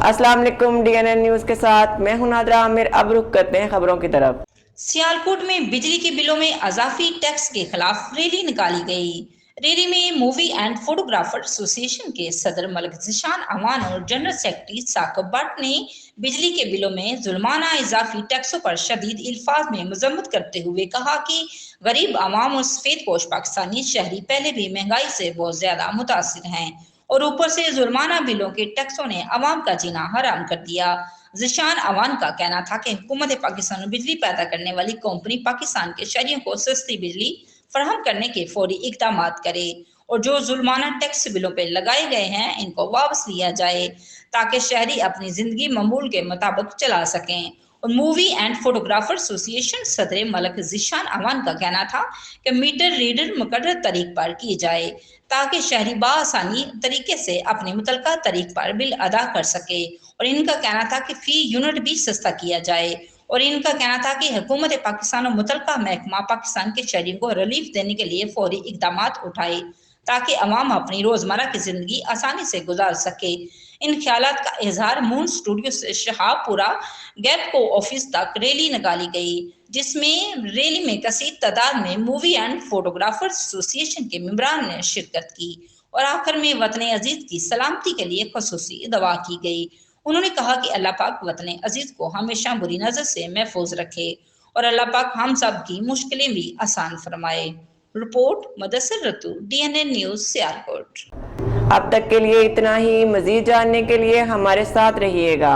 अस्सलाम वालेकुम। DNN news के साथ मैं हूं नादरा आमिर। अब रुख करते हैं खबरों की तरफ। सियालकोट में बिजली के बिलों में अजाफी टैक्स के खिलाफ रैली निकाली गई। रैली में मूवी एंड फोटोग्राफर एसोसिएशन के सदर मलिक ज़ीशान अमान और जनरल सेक्रेटरी साकिब भट्ट ने बिजली के बिलों में जुल्माना इजाफी टैक्सों पर शदीद अल्फाज में मजम्मत करते हुए कहा कि गरीब आवाम और सफेद पोश पाकिस्तानी शहरी पहले भी महंगाई से बहुत ज्यादा मुतासिर हैं और ऊपर से जुर्माना बिलों के टैक्सों ने अवाम का जीना हराम कर दिया। ज़ीशान अवान का कहना था कि हुकूमत पाकिस्तान में बिजली पैदा करने वाली कंपनी पाकिस्तान के शहरियों को सस्ती बिजली फराहम करने के फौरी इकदाम करे और जो जुल्माना टैक्स बिलों पर लगाए गए हैं इनको वापस लिया जाए ताकि शहरी अपनी जिंदगी मामूल के मुताबिक चला सकें। और मूवी एंड फोटोग्राफर एसोसिएशन सदर मलिक ज़ीशान अवान का कहना था कि मीटर रीडर मुकर्रर तरीक पर की जाए ताकि शहरी बआसानी तरीके से अपने मुतलका तरीक पर बिल अदा कर सके। और इनका कहना था कि फी यूनिट भी सस्ता किया जाए और इनका कहना था कि हुकूमत पाकिस्तान और मुतलका महकमा पाकिस्तान के शहरियों को रिलीफ देने के लिए फौरी इकदाम उठाए ताकि अवाम अपनी रोजमर्रा की जिंदगी आसानी से गुजार सके। इन ख्यालात का इजहार मून स्टूडियो से शहाबपुरा गैप को ऑफिस तक रैली निकाली गई जिसमें रैली में कसीर तादाद में मूवी एंड फोटोग्राफर एसोसिएशन के मेंबरान ने शिरकत की और आखिर में वतन अजीज की सलामती के लिए खसूसी दवा की गई। उन्होंने कहा कि अल्लाह पाक वतन अजीज को हमेशा बुरी नजर से महफूज रखे और अल्लाह पाक हम सब की मुश्किलें भी आसान फरमाए। Report Mudassir Ratu, DNN news, Sialkot. अब तक के लिए इतना ही। मजीद जानने के लिए हमारे साथ रहिएगा।